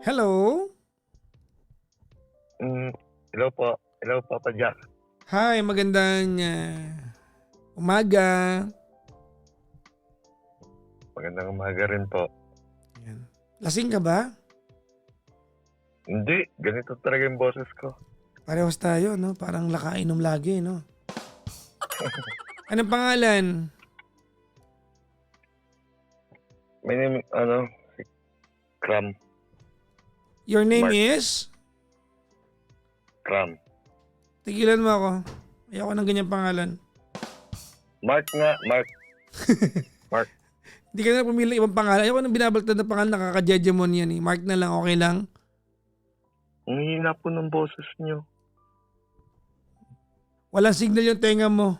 Hello? Mm, hello po. Hello, Papa Jack. Hi, magandang umaga. Magandang umaga rin po. Yan. Lasing ka ba? Hindi, ganito talaga yung boses ko. Parehas tayo, no? Parang lakainom lagi, no? Anong pangalan? My name, si Kram. Your name Mark. is? Kram. Tigilan mo ako. Ayoko ng ganyang pangalan. Mark nga, Mark. Mark. Hindi ka na pumili ibang pangalan. Ayoko nang binabaltad na pangalan, nakaka-jejemon yan eh. Mark na lang, okay lang? Ang hina po ng boses nyo. Walang signal yung tenga mo.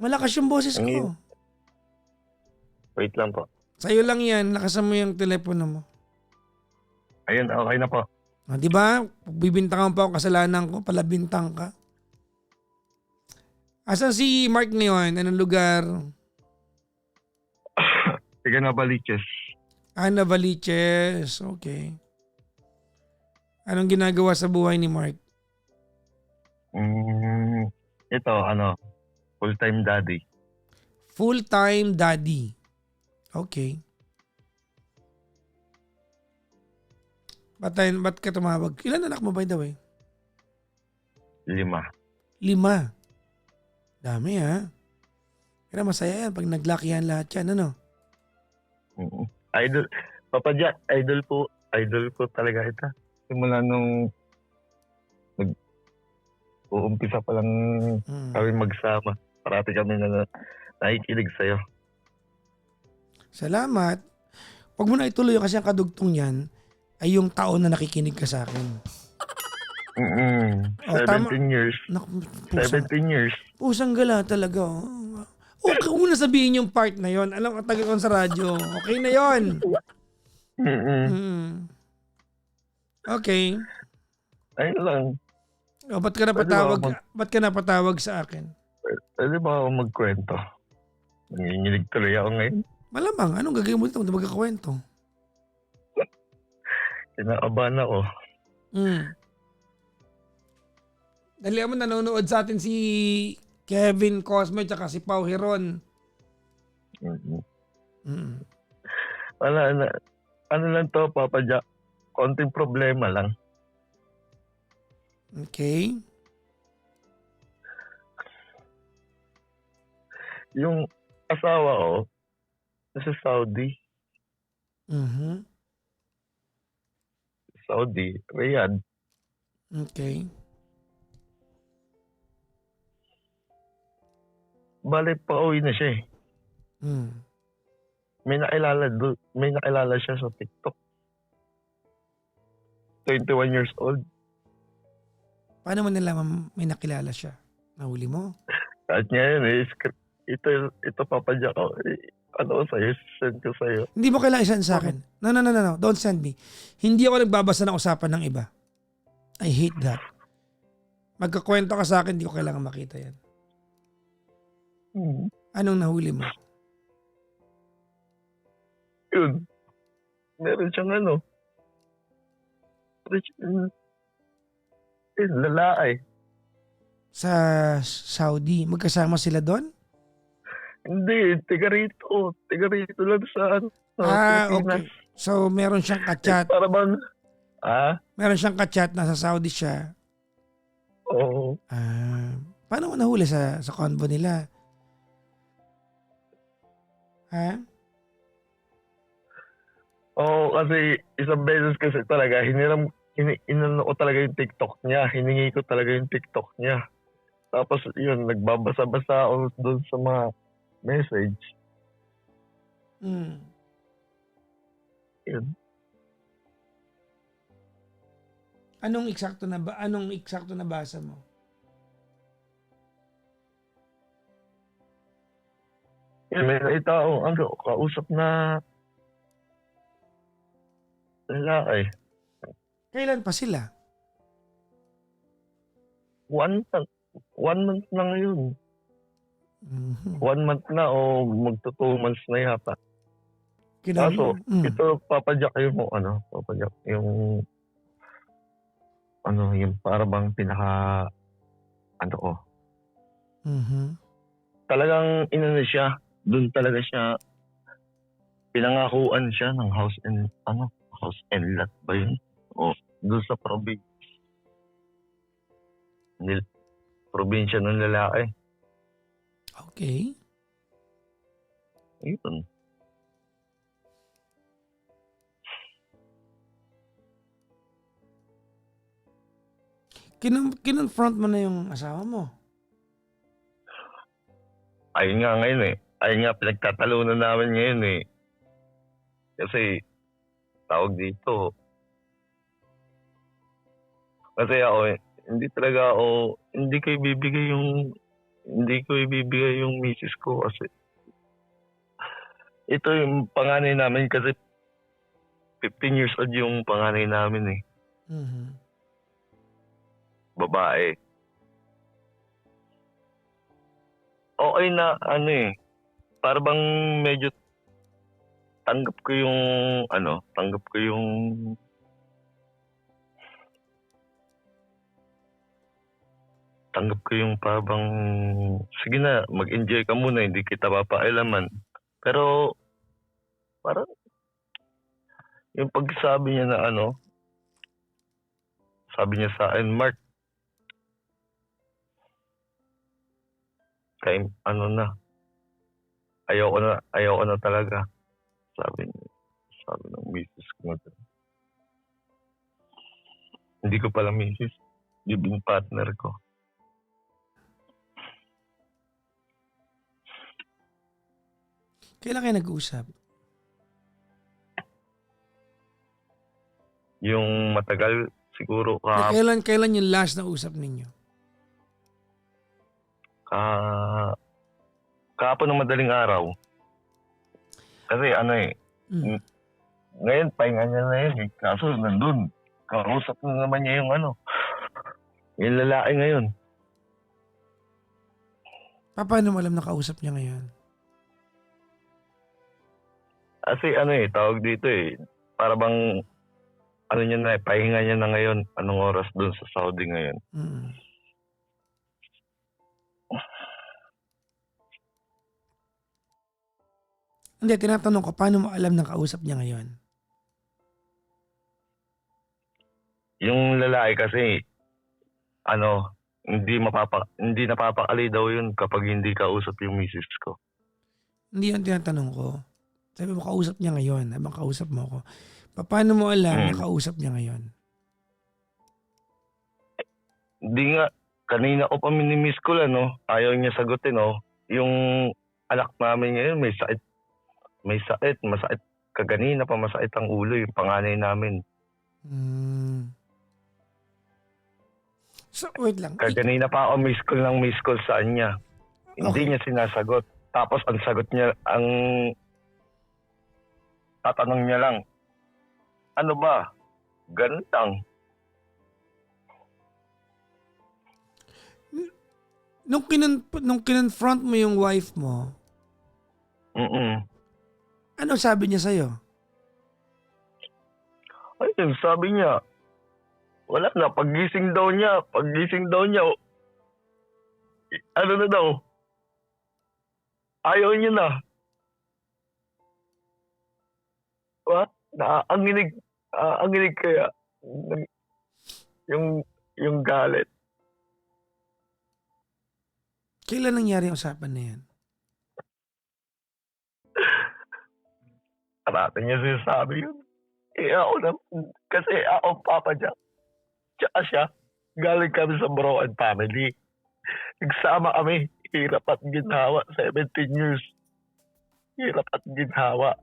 Malakas yung boses Ang ko. hin- Wait lang po. Sa'yo lang yan, lakasan mo yung telepono mo. Ayun, okay na po. Ah, di ba? Bibintangan pa ako, kasalanan ko, palabintang ka. Asan si Mark ngayon? Anong lugar? Sige na, Baliches. Ana Valiches. Okay. Anong ginagawa sa buhay ni Mark? Ito, full-time daddy. Full-time daddy. Okay. Ba't ka tumawag? Ilan anak mo by the way? 5. 5. Dami ha. Pero masaya yan pag naglakihan lahat yan. Ano? Mm. Idol. Papa Jack, idol po talaga ito. Simula nung uumpisa pa lang kami magsama. Parati kami na nakikinig sa'yo. Salamat. Huwag mo na ituloy kasi ang kadugtong yan ay yung taon na nakikinig ka sa akin. Oh, 17 tama. years. Naku, 17 years. pusang gala talaga. Oh. Huwag mo na sabihin yung part na yon. Alam ko tagal ko sa radyo. Okay na yon. Okay. Ayun lang. O, ba't ka napatawag sa akin? Pwede ba ako magkwento? Nanginginig tuloy ako ngayon. Malamang, anong gagawin mo dito kung di magkakwento? Kinakabahan ako. Dali mo, nanonood sa atin si Kevin Cosme tsaka si Pau Hiron. Wala na. Ano lang to, Papa Jack? Konting problema lang. Okay. Yung asawa ko, nasa Saudi. Saudi, Riyadh. Okay. Bale, pauwi na siya eh. May nakilala siya sa TikTok. 21 years old. Paano mo nalaman may nakilala siya? Nahuli mo? At ngayon eh, ito Papa Jack, ano ko sa'yo, send ko sa'yo. Hindi mo kailangan isend sa akin. No. Don't send me. Hindi ako nagbabasa ng usapan ng iba. I hate that. Magkakwento ka sa akin, hindi ko kailangan makita yan. Anong nahuli mo? Yun. Meron siyang lalaki. Sa Saudi, magkasama sila doon? Hindi, tiga rito. Tiga rito lang sa Okay. Pilipinas. So, meron siyang kachat. Para bang, Meron siyang kachat, nasa Saudi siya. Oo. Paano mo nahuli sa convo nila? Ha? Oo, kasi isang beses kasi talaga, inano ko talaga yung TikTok niya. Hiningi ko talaga yung TikTok niya. Tapos yun, nagbabasa-basa ako doon sa mga message. Yun. Anong eksakto na basa mo? Yun, may nakita ako, kausap na lalaki. Kailan pa sila? 1 month na ngayon. 1 month na o magto 2 months na yata. Kaso, ito papadyak yung yung para bang pinaka ko. Mhm. Talagang inano siya, doon talaga siya pinangakuan siya ng house and lot ba yun? O doon sa probinsya ng lalaki. Okay. Yun. Kinonfront mo na yung asawa mo? Ayun nga ngayon eh. Ayun nga pinagtatalunan namin ngayon eh. Kasi tawag dito. Kasi ako hindi ko ibibigay yung misis ko kasi ito yung panganay namin kasi 15 years old yung panganay namin eh. Mhm. Babae. Okay na para bang medyo tanggap ko yung para bang sige na, mag-enjoy ka muna, hindi kita papailaman. Pero parang yung pagsabi niya na sabi niya sa akin, Mark, ayoko na talaga. Sabi ng misis ko. Hindi ko pala misis, living partner ko. Kailan kayo nag-uusap? Yung matagal siguro Kailan yung last na usap ninyo? kahapon ng madaling araw. Kasi ngayon pahinga niya na yun eh. Kaso nandun, kausap na naman niya yung lalaki ngayon. Paano mo alam na kausap niya ngayon? Kasi tawag dito eh. Para bang niya na pahinga niya na ngayon. Anong oras doon sa Saudi ngayon? Hindi, tinatanong ko, paano mo alam na kausap niya ngayon? Yung lalaki kasi, hindi napapakali daw yun kapag hindi kausap yung misis ko. Hindi yan tinatanong ko. Sabi mo, kausap niya ngayon. Habang kausap mo ako. Paano mo alam na kausap niya ngayon? Hindi nga. Kanina ko pa minimiss ko lang, ayaw niya sagutin, yung anak namin ngayon may sakit. Masakit. Kaganina pa masakit ang ulo, yung panganay namin. So, wait lang. Kaganina pa ako miss call sa kanya. Hindi niya sinasagot. Tapos ang sagot niya, ang tatanong niya lang, ano ba? Ganun lang. Nung kinonfront mo yung wife mo, ano sabi niya sa'yo? Ayun, sabi niya, wala na, paggising daw niya, na daw, ayaw niya na. What? Anginig kaya yung galit. Kailan nangyari yung usapan na yan? Karate niya sinasabi yun. Kasi ako, Papa Jack, tsaka siya, galing kami sa broken family. Nagsama kami, hirap at ginhawa, 17 years. Hirap at ginhawa.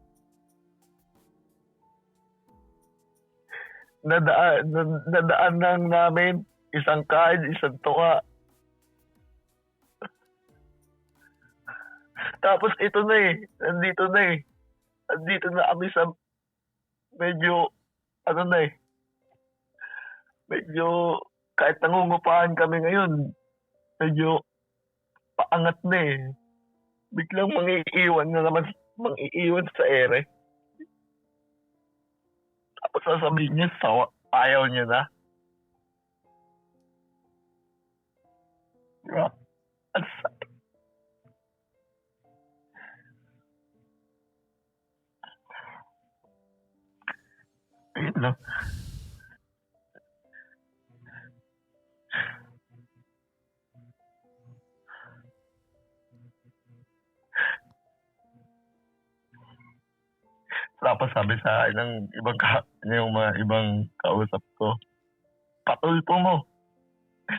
Nadaan lang namin, isang kain, isang tuka. Tapos ito na eh, nandito na kami sa medyo kahit nangungupahan kami ngayon, medyo paangat na eh. Biglang mangiiwan sa ere. sasabihin niya, ayaw niya na. Diba? Ang sakit. Ayun lang. Tapos sabi sa akin ng yung mga ibang kausap ko, patulpo mo.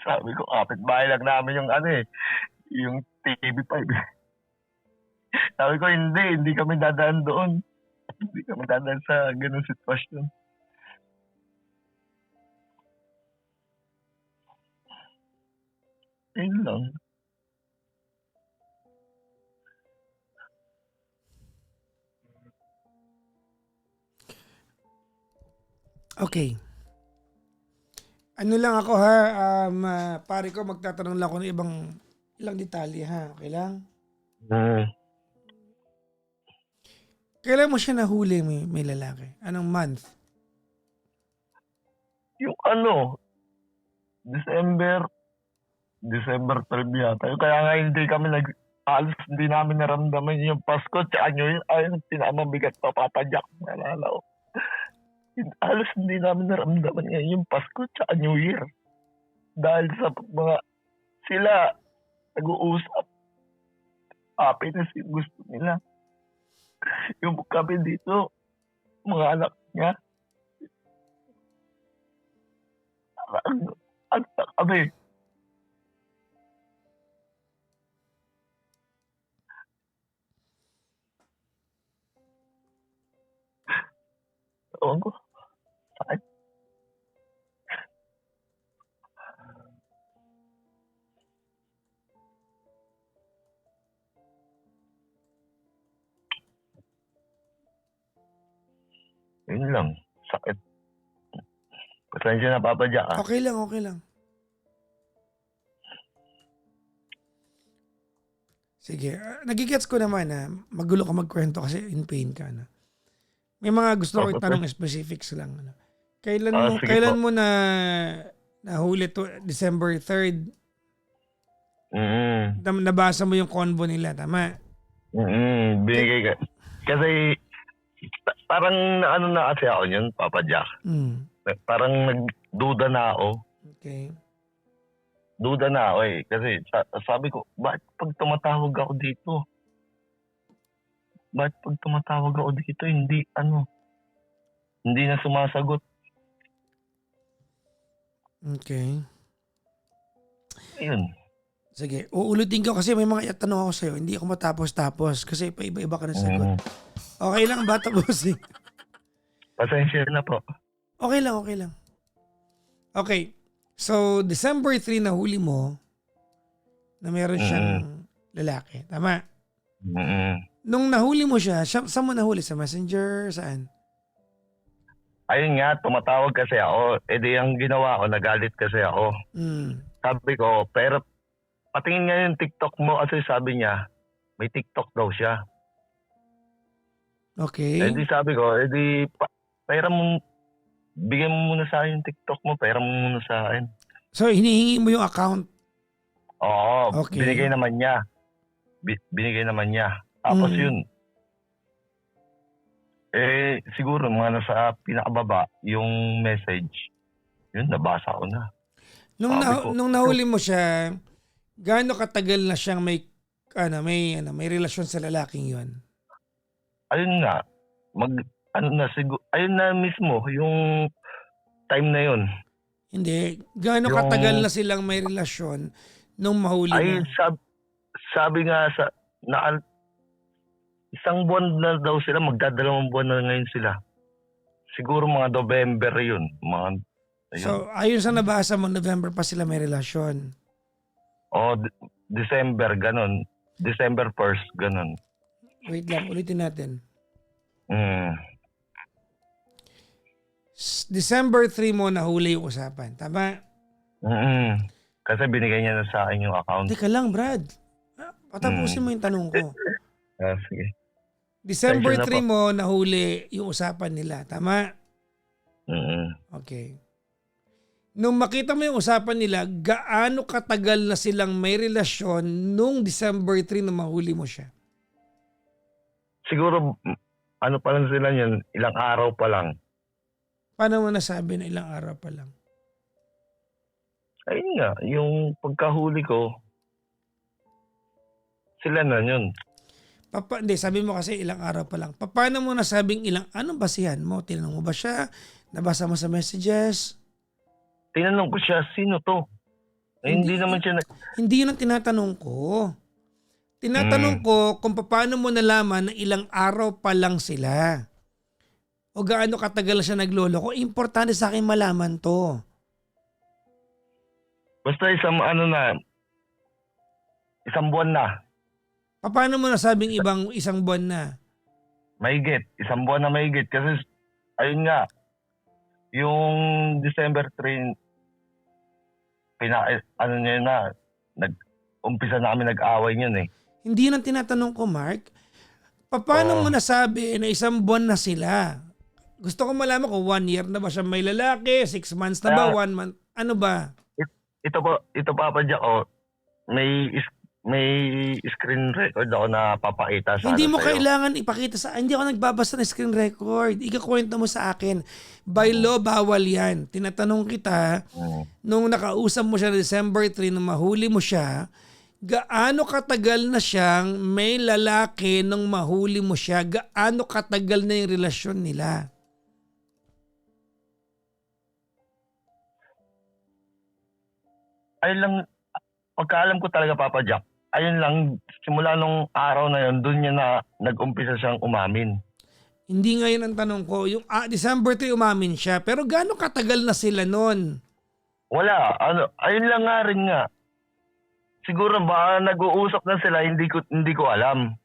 Sabi ko, kapitbahay lang namin yung yung TV5. Sabi ko, hindi kami dadaan doon. Hindi kami dadaan sa ganung sitwasyon. Ayun lang. Okay. Ano lang ako ha, pare ko magtatanong lang ako ng ilang detalye ha, okay lang? Kailan mo siya nahuli may lalaki? Anong month? Yung December 12 yata. Kaya nga halos hindi namin naramdaman yung Pasko tsaka New Year. Ayun, pinakamabigat pa, Papa Jack. Nalala ko. Halos hindi namin naramdaman ngayon yung Pasko tsaka New Year. Dahil sa mga sila nag-uusap. Happiness yung gusto nila. Yung kami dito, mga anak niya. Kami. Ewan ko. Sakit. Yun lang. Sakit. Pasensya na, Papa Jack. Okay lang, okay lang. Sige, nagigets ko naman na magulo ka magkwento kasi in pain ka na. May mga gusto ko itanong specifics lang. Kailan mo na nahuli to December 3rd? Nabasa mo yung convo nila, tama? Binigay ka. Kasi parang na kasi ako yun, Papa Jack. Parang nagduda na ako. Okay. Duda na ako eh. Kasi sabi ko, bakit pag tumatawag ako dito? Bakit pag tumatawag ako dito, hindi na sumasagot. Okay. Ayun. Sige, uulitin ko kasi may mga tanong ako sa'yo. Hindi ako matapos-tapos kasi paiba-iba ka na sagot. Okay lang ba tapusin? Pasensya na po. Okay lang, okay lang. Okay. So, December 3 nahuli mo na meron siyang lalaki. Tama? Nung nahuli mo siya, saan mo nahuli? Sa Messenger? Saan? Ayun nga, tumatawag kasi ako. E di ang ginawa ko, nagalit kasi ako. Sabi ko, pero patingin nga yung TikTok mo kasi sabi niya, may TikTok daw siya. Okay. E di sabi ko, pera mo, bigyan mo muna sa akin yung TikTok mo, pera mo muna sa akin. So, hinihingi mo yung account? Oo, okay. Binigay naman niya. Binigay naman niya. Tapos yun, siguro mga nasa pinakababa yung message. Yun, nabasa ko na. Nung nahuli mo siya, gaano katagal na siyang may relasyon sa lalaking yun? Ayun nga, ayun na mismo, yung time na yun. Hindi. Gaano katagal na silang may relasyon nung mahuli mo? Sabi nga isang buwan na daw sila, magdadalawang buwan na ngayon sila. Siguro mga November yun. Ayun. So, ayon sa nabasa mo, November pa sila may relasyon? December, ganun. December 1st, ganun. Wait lang, ulitin natin. December 3 mo nahuli yung usapan. Tama? Kasi binigay niya na sa akin yung account. Teka lang, Brad. Patapusin mo yung tanong ko. Sige. December 3 mo nahuli yung usapan nila. Tama? Mm. Okay. Nung makita mo yung usapan nila, gaano katagal na silang may relasyon nung December 3 na mahuli mo siya? Siguro, ano pa lang sila yun, ilang araw pa lang. Paano mo nasabi na ilang araw pa lang? Ayun nga, yung pagkahuli ko, sila na yun. Hindi, sabi mo kasi ilang araw pa lang. Paano mo nasabing anong basihan mo? Tinanong mo ba siya? Nabasa mo sa messages? Tinanong ko siya, sino to? Hindi naman siya Hindi yun ang tinatanong ko. Tinatanong ko kung paano mo nalaman na ilang araw pa lang sila. O gaano katagal siya nagloloko. Importante sa akin malaman to. Basta isang buwan na. Paano mo nasabing isang buwan na? Mahigit. Isang buwan na mahigit. Kasi, ayun nga, yung December 3, niya na, umpisa na kami nag-away niyan eh. Hindi yun ang tinatanong ko, Mark. Paano mo nasabi na isang buwan na sila? Gusto ko malaman kung 1 year na ba siya may lalaki, 6 months na ba, 1 month, ano ba? Ito Papa Jack, may screen record ako na papakita sa Hindi mo sa'yo. kailangan ipakita hindi ako nagbabasa ng screen record. Ikakwento mo sa akin. By law, bawal yan. Tinatanong kita, nung nakausap mo siya December 3, nung mahuli mo siya, gaano katagal na siyang may lalaki nung mahuli mo siya? Gaano katagal na yung relasyon nila? Ayun lang, pagkaalam ko talaga Papa Jack, ayun lang, simula nung araw na yun, doon niya na nag-umpisa siyang umamin. Hindi ngayon ang tanong ko. Yung December 3 umamin siya. Pero gaano katagal na sila nun? Wala, ayun lang nga rin nga. Siguro ba nag-uusap na sila, hindi ko alam.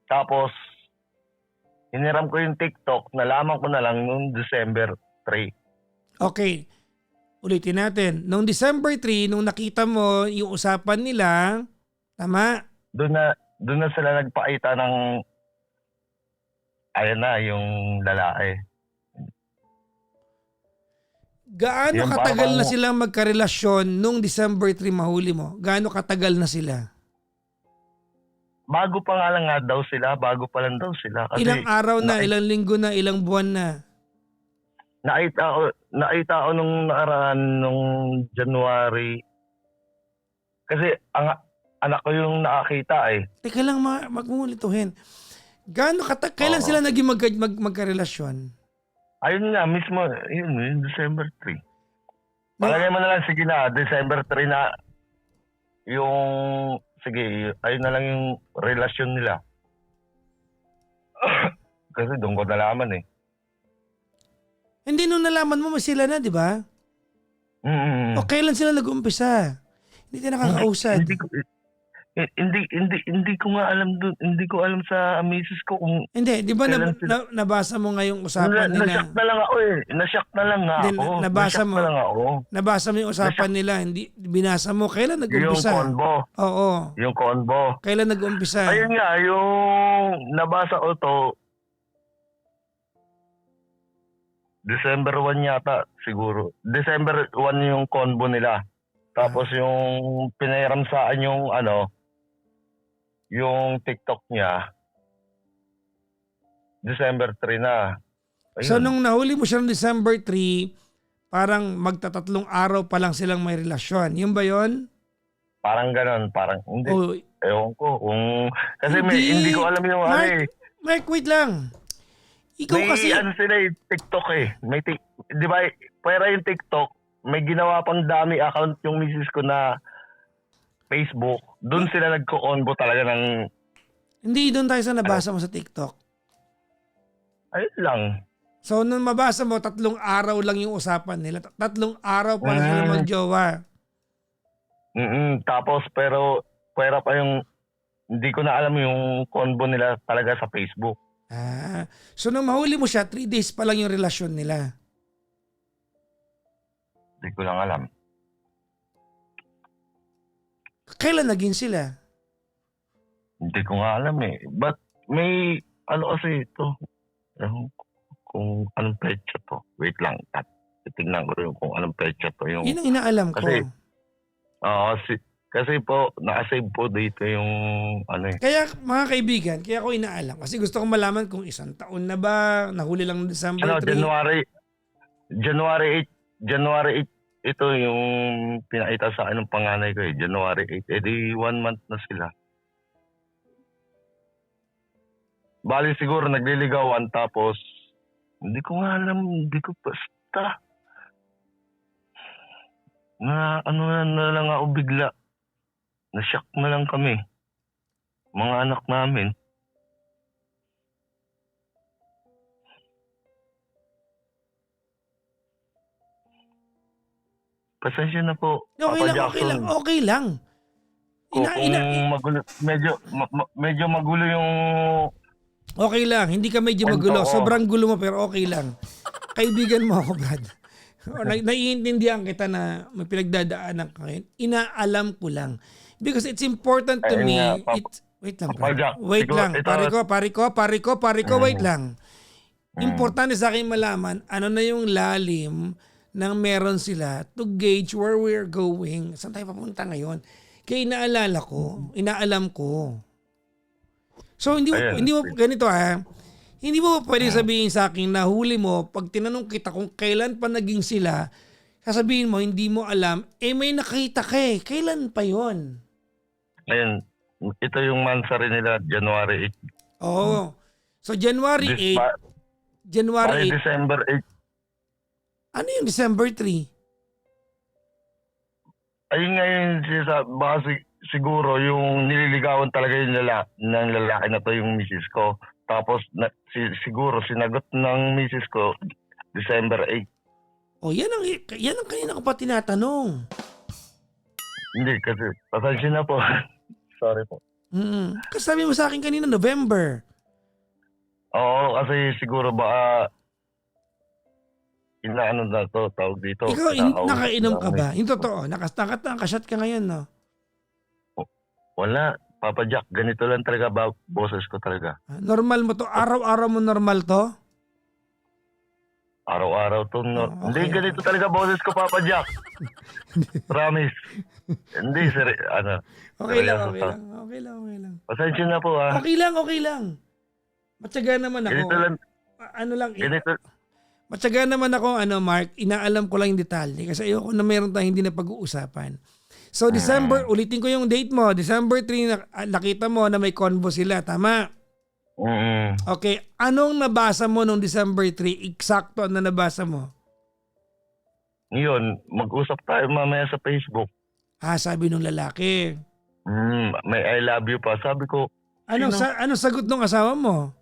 Tapos, hiniram ko yung TikTok, nalaman ko na lang noong December 3. Okay. Ulitin natin. Noong December 3, nung nakita mo yung usapan nila, tama? Doon na sila nagpakita ng, ayan na, yung lalaki. Gaano Yung katagal parang- na silang magkarelasyon nung December 3 mahuli mo? Gaano katagal na sila? Bago pa nga lang nga daw sila, bago pa lang daw sila. Kasi Ilang araw na, ilang linggo na, ilang buwan na? nakita ko nung nakaraan nung January. Kasi anak ko yung nakakita eh. Teka lang, magmulituhin. Kailan sila naging magkarelasyon? Ayun nga, mismo, yun December 3. Palagay mo na lang, sige na, December 3 na yung, sige, ayun na lang yung relasyon nila. Kasi doon ko nalaman eh. Hindi nung nalaman mo, sila na, di ba? O kailan sila nag-umpisa? Hindi tayo nakakausad. Hindi ko nga alam doon. Hindi ko alam sa misis ko kung Hindi, di ba kailan sila- nabasa mo ngayong usapan nila? Na-shock na lang ako eh. Na-shock na lang nga Then, ako. nabasa Na-shock mo. na lang ako. Nabasa mo yung usapan nila, hindi binasa mo. Kailan Yung nag-umpisa? convo. Oo. Yung convo. Kailan nag-umpisa? Ayun nga, yung nabasa ko to, December 1 yata siguro. December 1 yung convo nila. Tapos yung pinairam saan yung yung TikTok niya, December 3 na. Ayun. So nung nahuli mo siya ng December 3, parang magtatatlong araw pa lang silang may relasyon. Yun ba yun? Parang ganon, parang hindi. O, Ewan ko. Kasi Hindi. hindi ko alam yung Mark, eh. Mark, wait lang. Ikaw May kasi, sila TikTok eh. Di ba, pera yung TikTok, may ginawa pang dami account yung misis ko na Facebook. Doon sila nagko-convo talaga ng, hindi doon tayo sa nabasa mo sa TikTok. ayun lang. So nung mabasa mo, 3 araw lang yung usapan nila. 3 araw pa lang sila magjowa. Tapos pero pera pa yung, hindi ko na alam yung convo nila talaga sa Facebook. So nung mahuli mo siya, 3 days pa lang yung relasyon nila. Hindi ko lang alam. Kailan naging sila? Hindi ko nga alam eh. But may Ano kasi ito, ewan ko kung anong petsa 'to. Wait lang, titignan ko rin kung anong petsa 'to yung Yun ang inaalam ko. kasi kasi po naka-save po dito yung ano, eh. Kaya mga kaibigan, kaya ko inaalam. Kasi gusto kong malaman kung isang taon na ba, nahuli lang noong December Ano, 3. January 8 ito yung pinakita sa akin ng panganay ko, eh, January 8. Eh, di 1 month na sila. Bale siguro nagliligawan tapos hindi ko nga alam, hindi ko basta na ano na lang ako bigla. Na-shock na lang kami, mga anak namin. Pasensya na po, Okay Papa lang, okay Jackson. lang, okay lang. Kung magulo, medyo magulo yung Okay lang, hindi ka medyo kwento magulo. ko. Sobrang gulo mo pero okay lang. Kaibigan mo ako, Brad. Naiintindihan kita na may pinagdadaanan ka ngayon. Inaalam ko lang. Because it's important to Ayun me. nga, Wait lang, Papa Brad. Jack, Wait siguro lang. ito- Pare ko, wait lang. Mm. Importante sa akin malaman ano na yung lalim ng meron sila to gauge where we're going. Saan tayo papunta ngayon? Kaya inaalam ko. So Ayan. hindi mo ganito Hindi mo pwede sabihin sa akin na huli mo pag tinanong kita kung kailan pa naging sila, sasabihin mo hindi mo alam, may nakita ka eh. Kailan pa 'yon? Ayun, ito yung mansari nila, January 8. Oo. So January 8, January 8. December 8. Ano yung December 3? Ayun nga yung sinasabi, baka siguro yung nililigawan talaga yung ng lalaki na to yung misis ko. Tapos siguro sinagot ng misis ko December 8. Oh, yan ang kanina ko pa tinatanong. Hindi kasi pasensya na po. Sorry po. Kasi sabi mo sa akin kanina November. Oo, kasi siguro baka inaano na to, tawag dito. Ikaw, nakainom ka ba? Yung totoo, nakashot ka ngayon, no? Wala. Papa Jack, ganito lang talaga boses ko talaga. Normal mo to? Araw-araw mo normal to? Araw-araw to. Okay, Hindi, ganito talaga boses ko, Papa Jack. Promise. Hindi, Okay lang. Pasensya na po, ha. Okay lang. Matyaga naman ako. Ganito lang. Matyaga naman ako, Mark, inaalam ko lang yung detalye kasi ayoko na meron tayong hindi na pag-uusapan. So December, ulitin ko yung date mo, December 3, nakita mo na may convo sila, tama? Okay, anong nabasa mo nung December 3? Eksakto na nabasa mo? Yun, mag-usap tayo mamaya sa Facebook. Sabi nung lalaki. May I love you pa. Sabi ko, Anong sagot ng asawa mo?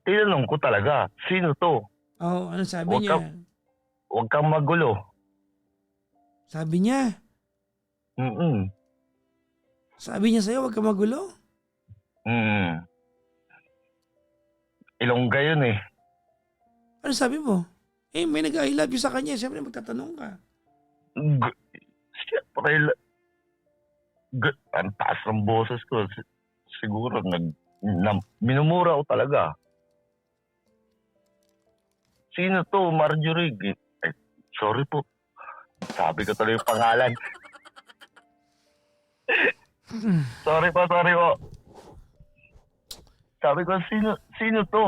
tinanong ko talaga, sino to? Anong sabi niya? Huwag kang magulo. Sabi niya? Sabi niya sa'yo, huwag kang magulo? Ilongga yun eh. Ano sabi mo? May nag-I love you sa kanya. Siyempre magtatanong ka. Siyempre, ang taas ng boses ko. Siguro minumura ko talaga. Sino to? Marjorie. Sorry po. Sabi ko tuloy yung pangalan. Sorry po. Sabi ko, sino to?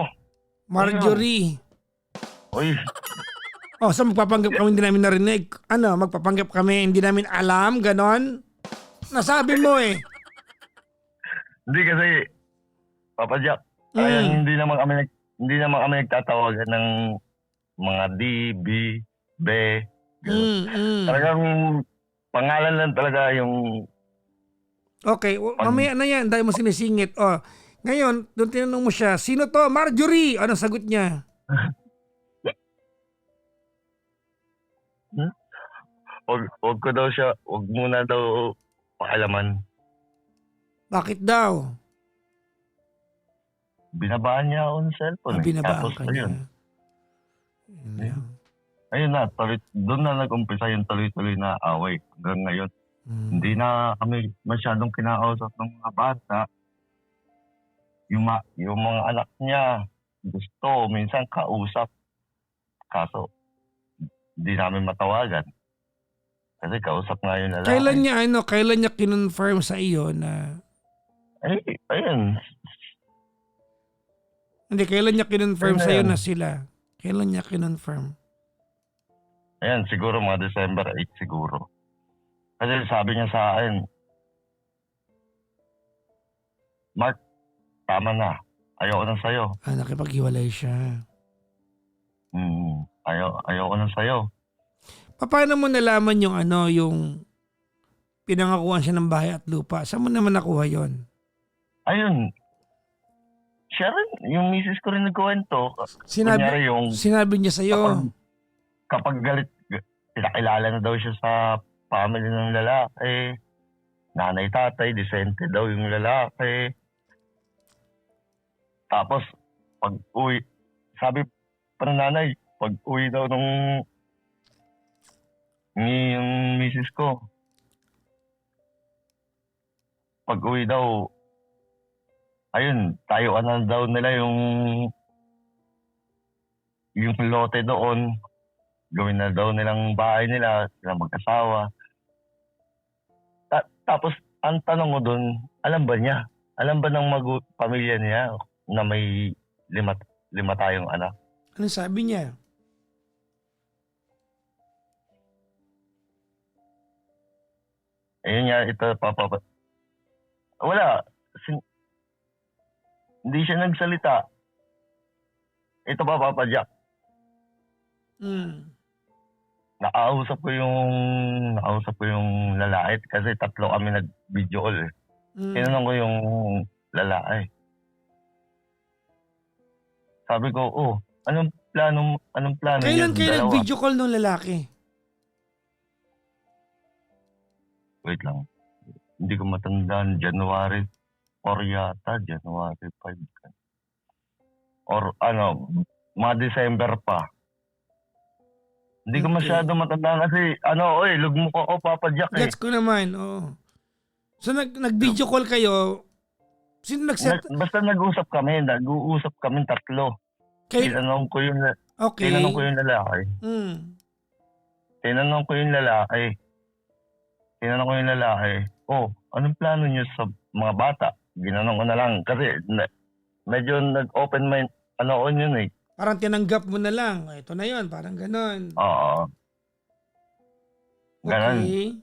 Marjorie. Uy. So magpapanggap kami, hindi namin narinig. Magpapanggap kami, hindi namin alam, ganon? Nasabi mo eh. Hindi kasi, Papa Jack, hindi naman kami nagtatawagan ng mga D, B, B. Talagang pangalan lang talaga yung... Okay, mamaya na yan, dahil mo sinisingit. Ngayon, doon tinanong mo siya, sino to? Marjorie! Anong sagot niya? Huwag ko daw siya, huwag muna daw pakialaman. Bakit daw? Binabaan niya ako ng cellphone. Binabaan ka niya. Ayun na, doon na nag-umpisa yung tuloy-tuloy na away hanggang ngayon. Hindi na kami masyadong kinakausap ng mga bata. yung mga anak niya, gusto, minsan kausap. Kaso, di namin matawagan. Kasi kausap nga yung Kailan lalaki. kailan niya kinonfirm sa iyo na, Ay, ayun. hindi, kailan niya kinonfirm Ayun na sa iyo yan. na sila? Kailan niya kinonfirm? Ayan, siguro mga December 8 siguro. Kasi sabi niya sa akin, Mark, tama na. Ayoko na sa'yo. Nakipaghiwalay siya. Ayoko na sa'yo. Paano mo nalaman yung yung pinangakuan siya ng bahay at lupa? Saan mo naman nakuha yon? Ayun, siya rin, yung misis ko rin nagkwento. Kunyari Sinabi niya sa iyo. kapag galit, pinakilala na daw siya sa family ng lalaki. Nanay, tatay, disente daw yung lalaki. Tapos, pag uwi, sabi pa ng nanay, pag uwi daw yung misis ko, pag uwi daw, ayun, tayuan na daw nila yung lote doon. Gawin na daw nilang bahay nila, sila mag-asawa. Tapos, ang tanong mo doon, alam ba niya? Alam ba ng pamilya niya na may lima tayong anak? Ano sabi niya? Ayun nga, ito, wala. Hindi siya nagsalita. Ito pa, Papa Jack. Nakausap ko yung lalaki kasi tatlo kami nag-video call eh. Tinanong ko yung lalaki. Sabi ko, anong plano Kailan niyo kayo dalawa? nag-video call ng lalaki? Wait lang. Hindi ko matandaan. January 4 yata. January 5. Or mga December pa. Hindi ko masyado matandaan kasi lugmok ako, Papa Jack eh. Gets ko naman, oo. So nag-video call kayo. Sino nag-set? Basta nag-uusap kami tatlo. Kayo, Tinanong ko yung okay. lalaki. Tinanong ko yung lalaki, anong plano niyo sa mga bata? Ginanong ko na lang kasi medyo nag-open mind, yun eh. Parang tinanggap mo na lang. Ito na yon, parang ganon. Oo. Ganon. Okay.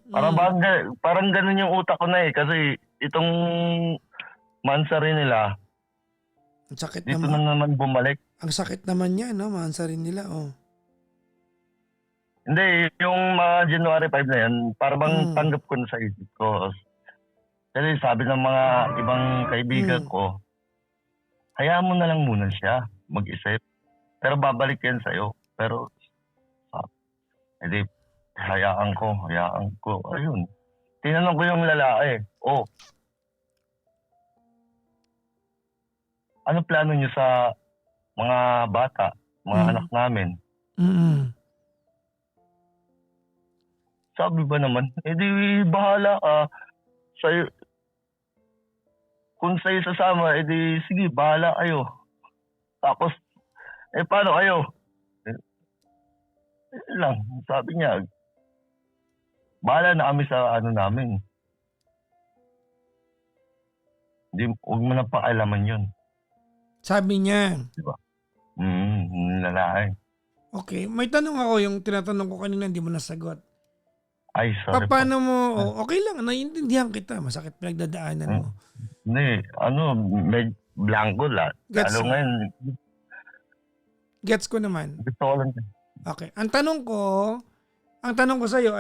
Parang ganon yung utak ko na eh. Kasi itong mansari nila, Ang sakit dito naman. na naman bumalik. Ang sakit naman niya, no? Maansa rin nila, Hindi, yung mga January 5 na yan, parang tanggap ko na sa isip ko. Kasi sabi ng mga ibang kaibigan ko, hayaan mo na lang muna siya mag-isip. Pero babalik yan sa'yo. Pero, hayaan ko. Ayun. Tinanong ko yung lalaki, ano plano niyo sa mga bata, mga anak namin? Sabi ba naman, di bahala ka. Sa'yo, kung sa'yo sasama, sige, bahala kayo. Tapos, paano kayo? Lang, sabi niya, bahala na kami sa namin. Huwag mo na pakialaman yun. Sabi niya. Diba? Lalaki. Okay, may tanong ako yung tinatanong ko kanina, hindi mo nasagot. Ay, sorry Paano mo, okay lang, naiintindihan kita, masakit pinagdadaanan mo. Hindi, blanco lang. Gets ko naman. Gusto ko lang. Okay, ang tanong ko sa iyo,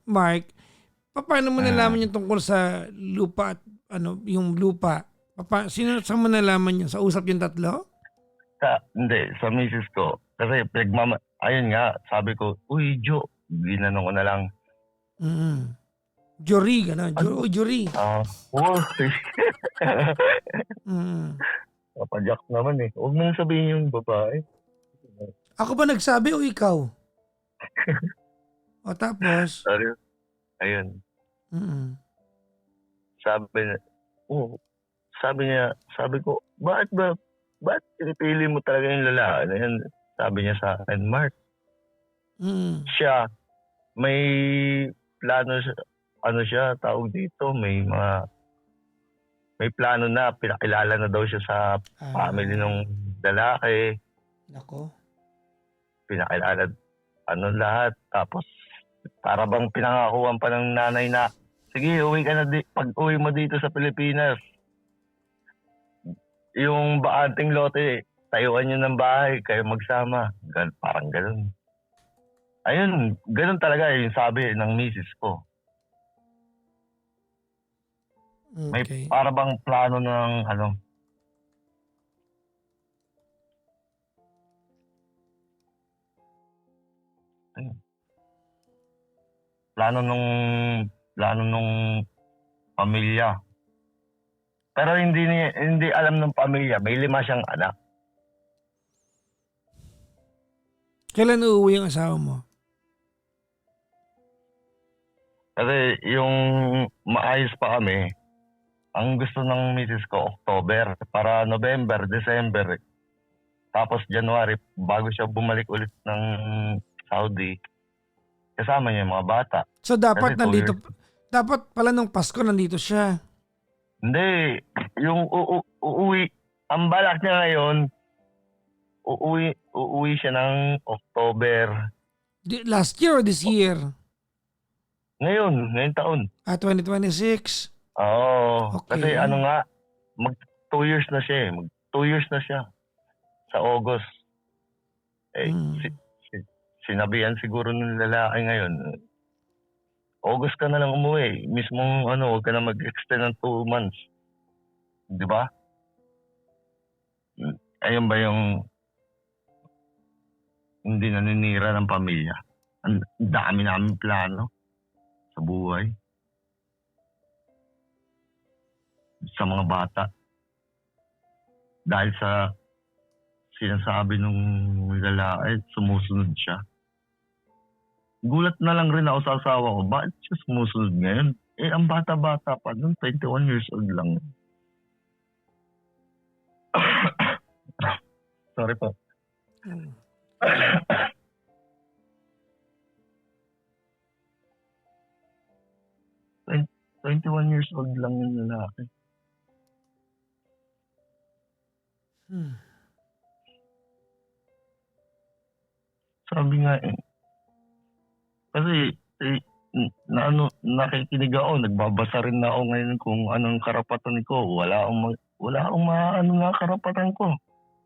Mark, paano mo nalaman yung tungkol sa lupa at yung lupa? Saan mo nalaman yun? Sa usap yung tatlo? Hindi, sa misis ko. Kasi ayun nga, sabi ko, uy, Jo, ginanong ko na lang. Jory, gano'n. Jory. Papadyak naman eh. Huwag mo na sabihin yung babae. Ako ba nagsabi o ikaw? O tapos? Sorry. Ayun. Sabi na, sabi ko, bakit pinipili mo talaga yung lalaki na yan? Sabi niya sa akin, Mark, Mm. siya, may plano siya, ano siya, tawag dito, may plano na, pinakilala na daw siya sa family ng lalaki, Nako. pinakilala, lahat, tapos para bang pinangakuan pa ng nanay na, sige, uwi ka na, pag uwi mo dito sa Pilipinas, yung bakanting lote, tayuan nyo ng bahay, kayo magsama. Parang ganun. Ayun, ganun talaga yung sabi ng misis ko. May Okay. para bang plano ng ayun, plano nung pamilya. Pero hindi alam ng pamilya, may 5 siyang anak. Kailan uuwi ang asawa mo? Kasi yung maayos pa kami, ang gusto ng misis ko, October, para November, December, tapos January, bago siya bumalik ulit ng Saudi, kasama niya yung mga bata. So dapat Kasi 2 nandito, years. dapat pala nung Pasko nandito siya. Hindi, yung uuwi, ang balak niya ngayon, uuwi siya ng October. Last year or this year? Ngayong taon. 2026. Oo. Okay. Kasi mag 2 years na siya eh. Mag 2 years na siya. Sa August. Sinabihan siguro ng lalaki ngayon, August ka na lang umuwi. Mismong huwag ka na mag-extend ng 2 months. Di ba? Ayun ba yung hindi naninira ng pamilya? Ang dami namin plano sa buhay. Sa mga bata. Dahil sa sinasabi nung lalaki, sumusunod siya. Gulat na lang rin ako sa asawa ko, bakit siya sumusunod ngayon? Ang bata-bata pa nun, 21 years old lang. Sorry po. 21 years old lang yung lalaki. Sabi nga kasi nakikinig ako, nagbabasa rin na ako ngayon kung anong karapatan ko. Wala akong karapatan ko.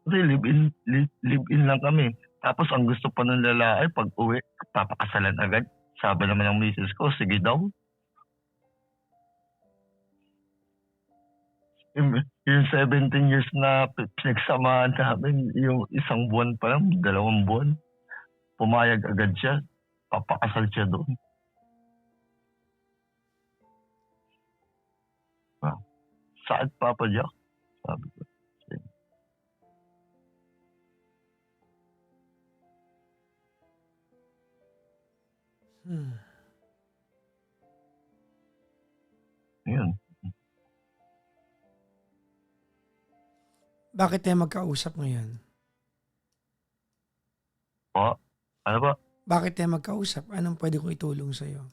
Kasi live-in lang kami. Tapos ang gusto pa ng lalaki, pag uwi, papakasalan agad. Sabi naman ng misis ko, sige daw. Yung 17 years na pinagsamahan namin, yung 1 buwan pa lang, 2 buwan, pumayag agad siya, papakasal siya doon. Saan Papa Jack? Sabi ko. Yun. Bakit tayo magkausap ngayon? Po? Ano ba? Bakit tayo magkausap? Anong pwede ko itulong sa'yo?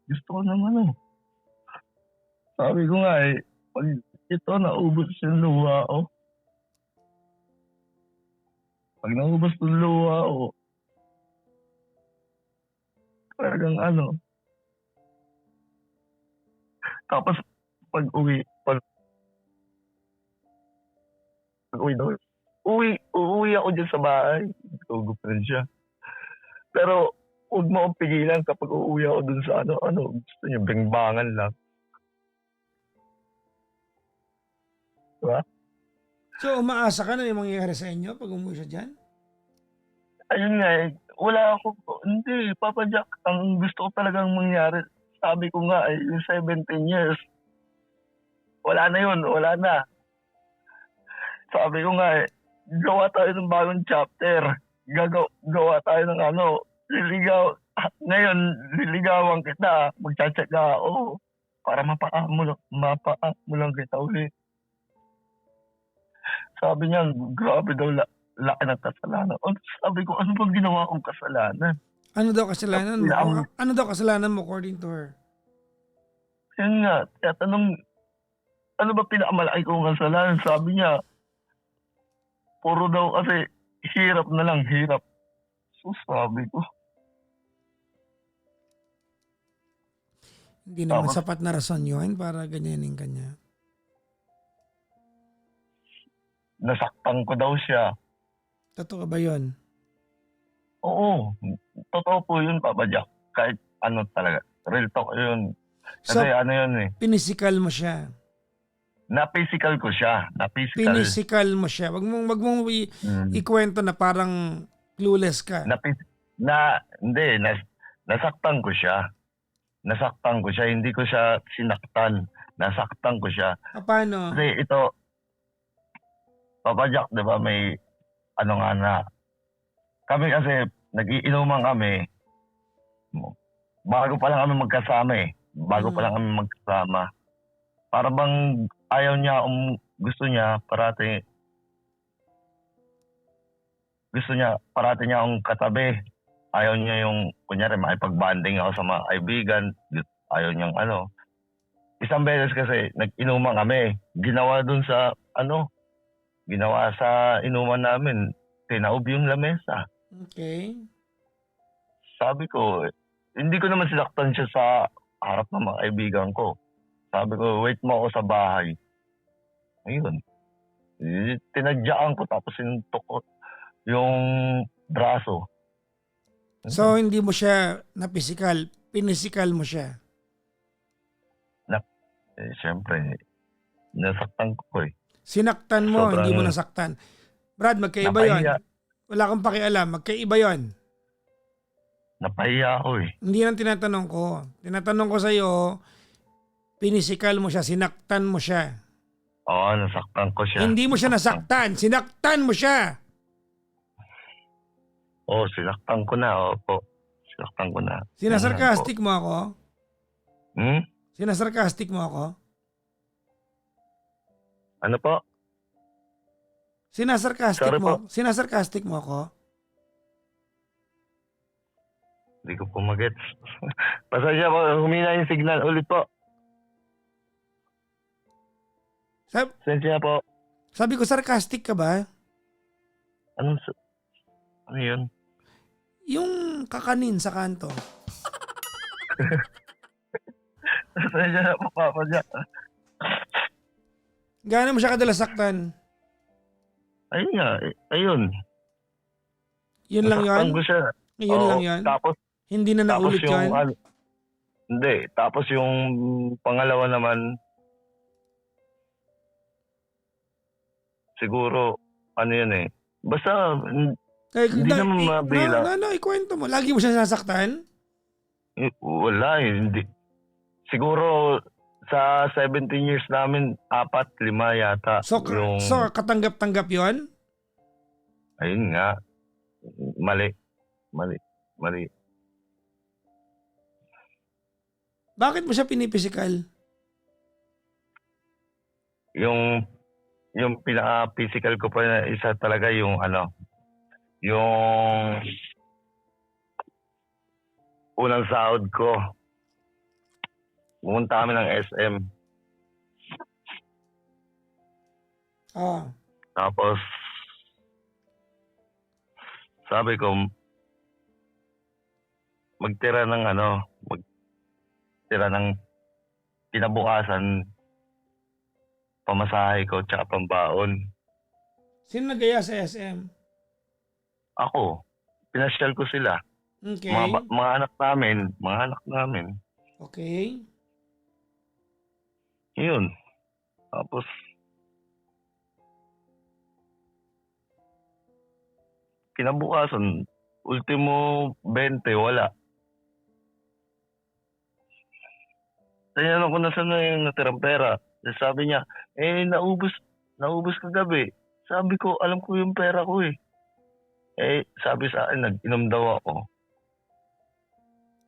Gusto ko naman Sabi ko nga pag ito naubos yung luha ko. Pag naubos yung luha ko, talagang tapos pag uwi daw, uuwi ako dyan sa bahay. Tugo pa rin siya. Pero huwag mo akong pigilan kapag uuwi ako dun sa gusto niya, bengbangan lang. Diba? So umaasa ka na may mangyayari sa inyo pag umuwi siya dyan? Ayun nga wala ako, hindi, Papa Jack, ang gusto ko talagang mangyari, sabi ko nga yung 17 years, wala na yun, wala na. Sabi ko nga gawa tayo ng bagong chapter. Gawa tayo ng liligaw. Ngayon, liligawan kita, magtsatsaga ako para mapaa mo lang kita ulit. Sabi niya, grabe daw, laki ng kasalanan. Sabi ko, ano bang ginawa kong kasalanan? Ano daw kasalanan mo? Pinaka- Ano daw kasalanan mo according to her? Yun nga, kaya tanong, ano ba pinakamalaki kong kasalanan? Sabi niya, puro daw kasi hirap na lang, hirap. So sabi ko, Hindi naman Tapos- sapat na rason yun para ganyanin ka niya. nasaktan ko daw siya. Totoo ba yun? Oo, totoo po yun, Papa Jack. Kahit ano talaga, real talk yun. So, Kasi ano yun eh, pinisikal mo siya. na-physical ko siya. Na-physical. Pinisikal mo siya. Wag mong Mm. ikwento na parang clueless ka. Nasaktan ko siya. Nasaktan ko siya, hindi ko siya sinaktan. Nasaktan ko siya. Paano? Kasi ito, Papa Jack, di ba, may ano nga na, kami kasi, nagiinuman kami, bago pa lang kami magkasama eh. Bago pa lang kami magkasama. Para bang ayaw niya, gusto niya parati niya akong katabi. Ayaw niya yung, kunyari, makipagbanding ako sa mga kaibigan. Ayaw niyang ano. Isang beses kasi, nag-inuman kami. Ginawa sa inuman namin, tinaob yung lamesa. Okay. Sabi ko, hindi ko naman sinaktan siya sa harap ng mga kaibigan ko. Sabi ko, wait mo ako sa bahay. Ayun. Tinadyaan ko tapos sinuntok ko yung braso. So, hindi mo siya na-physical. Pinisikal mo siya. Siyempre, nasaktan ko eh. Sinaktan mo, Sobrang- hindi mo nasaktan. Brad, magkaiba yon. Napahiya. Wala kang pakialam. Magkaiba yon. Napahiya ako eh. Hindi lang tinatanong ko. Tinatanong ko sa'yo, pinisikal mo siya, sinaktan mo siya. Oo, nasaktan ko siya. Hindi mo siya nasaktan, sinaktan mo siya. Oo, sinaktan ko na. Opo. Sinaktan ko na. Sinasarkastic mo ako? Hmm? Sinasarkastic mo ako? Ano po? Sinasarkastic Sorry mo? Sinasarkastic mo ako? Hindi ko po magets. Pasensya po, humina yung signal. Ulit po. Pasensya po. Sabi ko, sarcastic ka ba? Ano yun? Yung kakanin sa kanto. Pasensya po, Papa Jack. Gaano mo siya kadalas saktan? Ayun nga, ayun. Yun lang yun? Nasaktan ko siya. Yun Oo, lang yun? Tapos Hindi na naulit yung, yun? hindi. Tapos yung pangalawa naman, siguro, ano yun eh. Basta, hindi naman mabila. Ikwento mo. Lagi mo siya sasaktan? Wala eh. Hindi. Siguro, sa 17 years namin, 4, 5 yata. So katanggap-tanggap yun? Ayun nga. Mali. Bakit mo siya pinipisikal? Yung pinaka-physical ko pa na isa talaga yung yung unang sahod ko. Pumunta kami ng SM. Tapos, sabi ko, magtira ng kinabukasan, pamasahe ko tsaka pambaon. Sino nagaya sa SM? Ako, pinasyal ko sila. Okay. Mga anak namin. Okay. Yun. Tapos, kinabukasan, ultimo 20, wala. Tinanong ko na saan na yung natirang pera. Sabi niya, naubos kagabi. Sabi ko, alam ko yung pera ko eh. Sabi sa akin, nag-inom daw ako.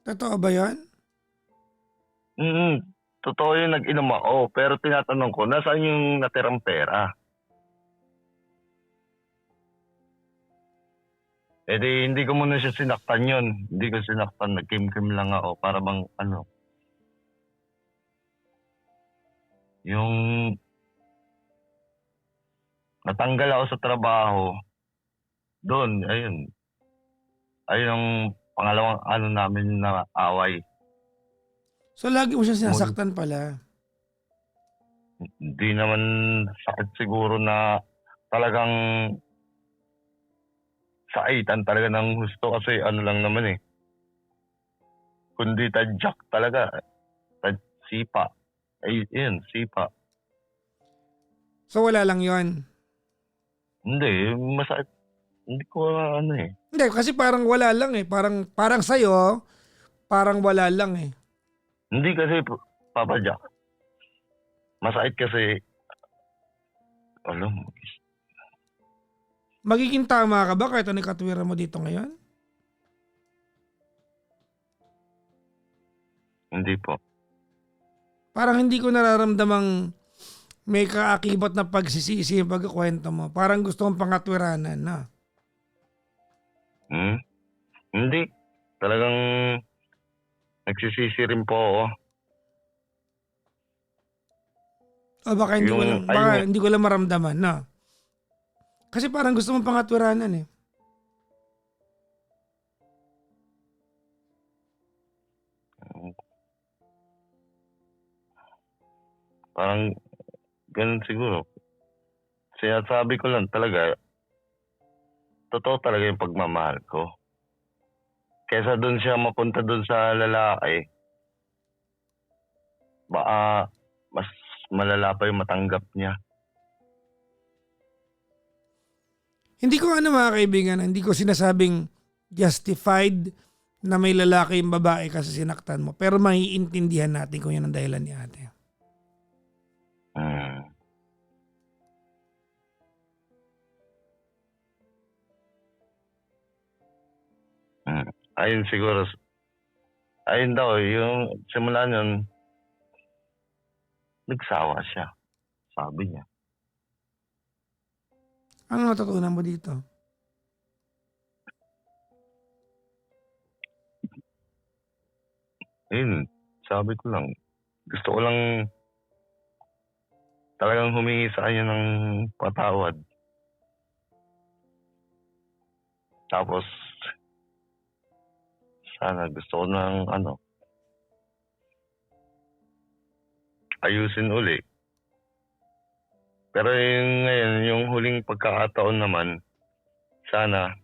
Totoo ba yun? Mm. Totoo yung nag-inom ako, pero tinatanong ko, nasaan yung natirang pera? Eh di, hindi ko muna siya sinaktan yun. Hindi ko sinaktan, nagkim-kim lang ako para bang ano. Yung natanggal ako sa trabaho, doon, ayun. Ayun ang pangalawang ano namin na away. So lagi mo siya Mul- sinasaktan pala. Hindi naman sakit siguro na talagang sakitan talaga ng gusto kasi ano lang naman eh. Kundi tadyak talaga. Sipa. Ay, yun, sipa. So wala lang yon. Hindi, masakit. Hindi ko ano eh. Hindi, kasi parang wala lang eh. Parang sa'yo, parang wala lang eh. Hindi kasi, Papa Jack. Masakit kasi, alam mo, Magiging tama ka ba kahit ano yung katwiran mo dito ngayon? hindi po. Parang hindi ko nararamdamang may kaakibat na pagsisisi yung pagkakwento mo. Parang gusto kong pangatwiranan na. Hmm? Hindi. Talagang nagsisisi rin po ako. O baka hindi ko lang, Yung, baka ayun, hindi ko lang maramdaman na. Kasi parang gusto mong pangatwiranan eh. parang ganun siguro. Sinasabi ko lang talaga, totoo talaga yung pagmamahal ko. Kesa doon siya mapunta doon sa lalaki, baka mas malala pa yung matanggap niya. Hindi ko ano mga kaibigan, hindi ko sinasabing justified na may lalaki yung babae kasi sinaktan mo. Pero maiintindihan natin kung yan ang dahilan ni ate. Hmm. Hmm. Ayun siguro, ayun daw, yung simula nun, nagsawa siya, sabi niya. Ano natutunan mo dito? Ayun, sabi ko lang, gusto ko lang talagang humingi sa kanya ng patawad. Tapos, sana gusto ko ng ano, ayusin uli. Pero yung ngayon, yung huling pagkakataon naman, sana,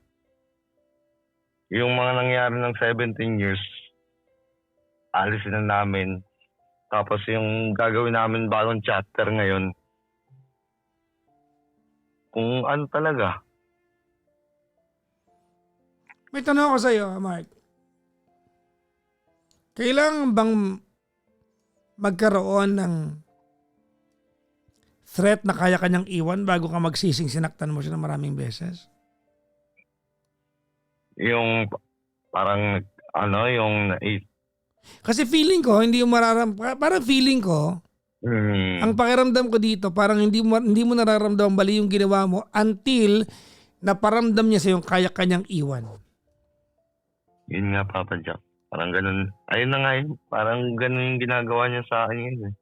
yung mga nangyari ng 17 years, alisin na namin. Tapos yung gagawin namin bagong chapter ngayon, kung ano talaga. May tanong ako sa iyo, Mark. Kailangan bang magkaroon ng threat na kaya kanyang iwan bago ka magsising sinaktan mo siya ng maraming beses? Yung parang ano, yung Kasi feeling ko, hindi mo parang feeling ko, ang pakiramdam ko dito, parang hindi mo nararamdaman bali yung ginawa mo until naparamdam niya sa yung kaya kanyang iwan. yun nga, Papa Jack. Parang ganun. Ayun na nga yun. Parang ganun yung ginagawa niya sa akin yun.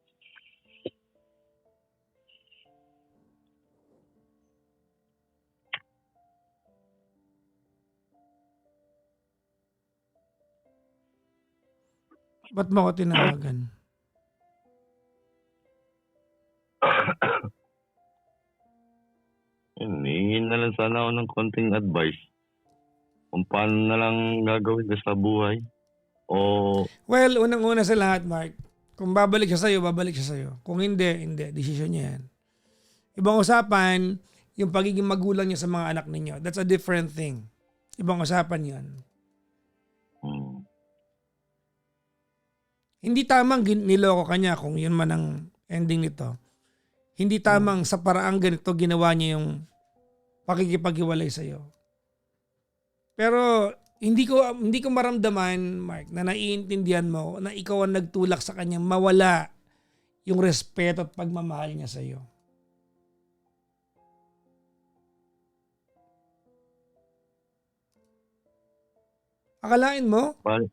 Ba't mo ako tinawagan? Hingin na lang sana ako ng konting advice kung paano na lang gagawin ko sa buhay. O Well, unang-una sa lahat, Mark, kung babalik siya sa'yo, babalik siya sa'yo. Kung hindi, hindi. Desisyon niya yan. Ibang usapan, yung pagiging magulang niya sa mga anak ninyo. That's a different thing. Ibang usapan yan. Hindi tamang niloko kanya kung yun man ang ending nito. Hindi tamang sa paraang ganito ginawa niya yung pakikipaghiwalay sa'yo. Pero hindi ko maramdaman, Mark, na naiintindihan mo na ikaw ang nagtulak sa kanyang mawala yung respeto at pagmamahal niya sa iyo. Akalain mo, Bali,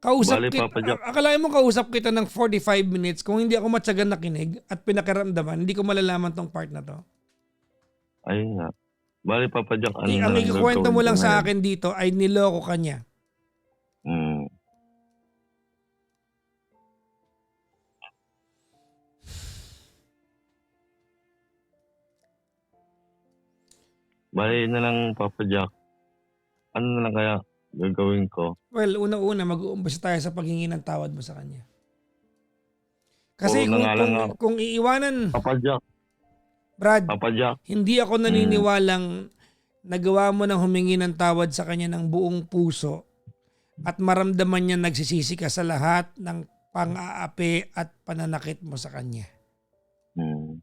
bali Papa Jack. akalain mo kausap kita ng 45 minutes kung hindi ako matyagang nakinig at pinakiramdaman, hindi ko malalaman tong part na to. Ayun nga. Bali Papa Jack, ano Ang na lang ikukwento mo gagawin ko lang sa ngayon? akin dito ay niloko ka niya. Mm. Bali na lang Papa Jack. Ano na lang kaya gagawin ko? Well, una-una mag-uumpisa tayo sa paghingi ng tawad mo sa kanya. Puro Kasi na nga lang ako. kung iiwanan, Papa Jack, Brad, Papa Jack. hindi ako naniniwalang nagawa mo ng humingi ng tawad sa kanya ng buong puso at maramdaman niya nagsisisi ka sa lahat ng pang-aapi at pananakit mo sa kanya. Mm.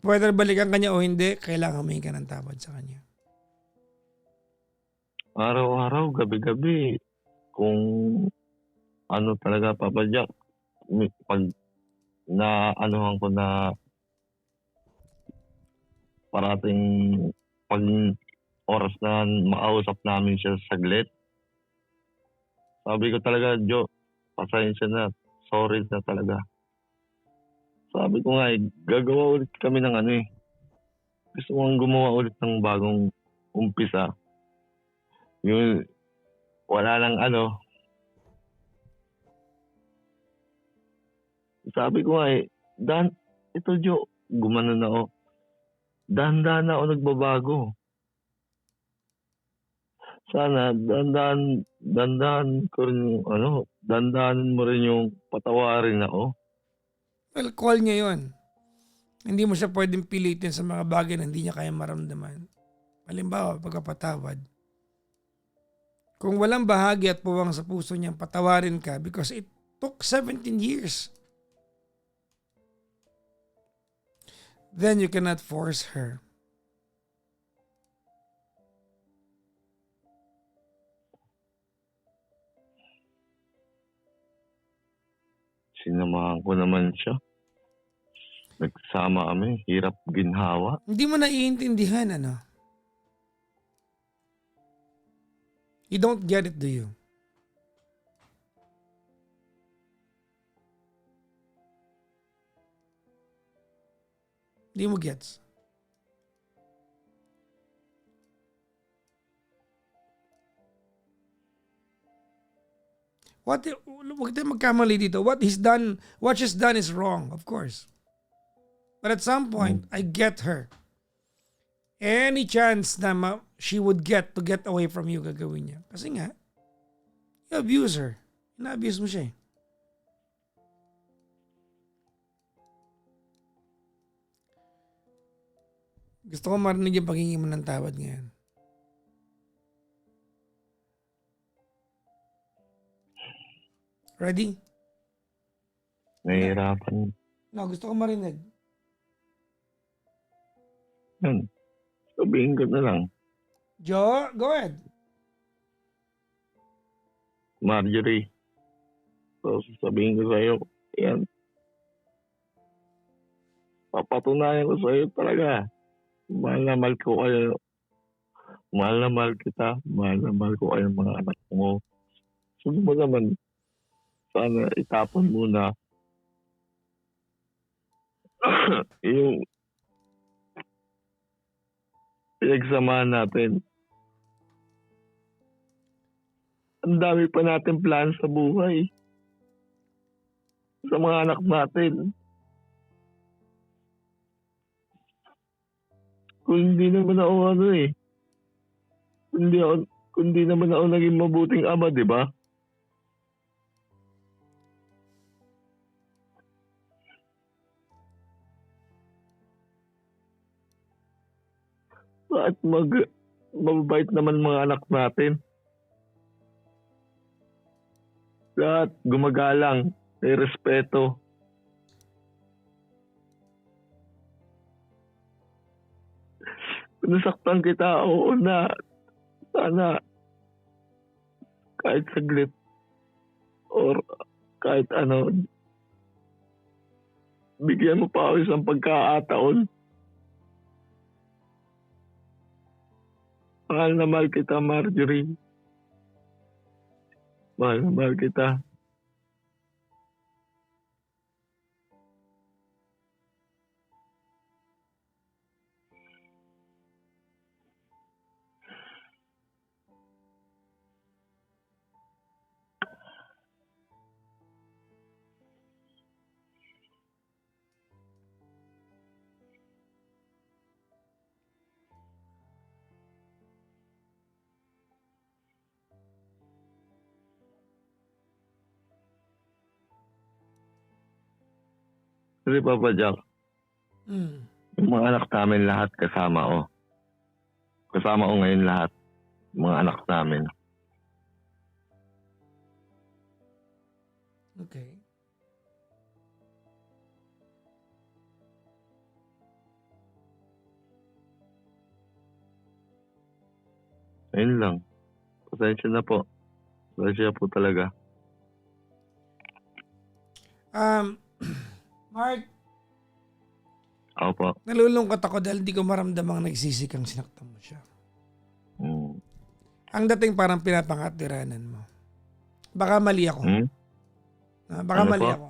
Whether balikan kanya o hindi, kailangan humingi ka ng tawad sa kanya. Araw-araw, gabi-gabi. Kung ano talaga Papa Jack, pag naanuhan ko na parating pag oras na makausap namin siya saglit, sabi ko talaga, Jo, pasensya na, sorry na talaga. Sabi ko nga gagawa ulit kami ng ano eh. Gusto kong gumawa ulit ng bagong umpisa. Yung wala lang ano. Sabi ko nga ito Jo, gumanon ako. Dahan-dahan ako nagbabago. Sana dandahan ko rin yung dandahan mo rin yung patawarin ako. Well, call niya yon. Hindi mo siya pwedeng pilitin sa mga bagay na hindi niya kaya maramdaman. Halimbawa, pagkapatawad. Kung walang bahagi at puwang sa puso niyang patawarin ka because it took 17 years, then you cannot force her. Sinamahan ko naman siya. Nagsama kami, hirap ginhawa. Hindi mo naiintindihan, ano? You don't get it, do you? Hindi mo gets. Huwag tayo magkamali dito. What she's done is wrong, of course. But at some point, I get her. Any chance na she would get to get away from you, gagawin niya. Kasi nga, you abuse her. Ina-abuse mo siya eh. Gusto ko marinig yung paghingi mo ng tawad ngayon. Ready? Nahihirapan. No, gusto ko marinig. Yan. Sabihin ko na lang. Joe, go ahead. Marjorie. So, sabihin ko sa'yo, yan. Papatunayan ko sa'yo talaga. Mahal na mahal ko kayo. Mahal na mahal kita. Mahal na mahal ko kayo mga anak mo. Sabi mo naman, sana itapon muna yung pinagsamahan natin. Ang dami pa natin plan sa buhay. Sa mga anak natin. Kung hindi naman ako kung hindi naman ako naging mabuting ama, di ba? At mababait naman mga anak natin. Lahat gumagalang, may respeto. nasaktan kita, oo na. Sana kahit saglit or kahit ano, bigyan mo pa ako isang pagkakataon. Mahal na mahal kita, Marjorie. Mahal na mahal kita. Kasi Papa Jack, Mm. yung mga anak namin lahat kasama ko. Kasama ko ngayon lahat, mga anak namin. Okay. Ayun lang. Pasensya na po. Pasensya po talaga. Mark, Ako po. nalulungkot ako dahil di ko maramdamang nagsisi kang sinaktan mo siya. Mm. Ang dating parang pinapanghatiranan mo. Baka mali ako. Hmm? Baka Ano mali po? ako.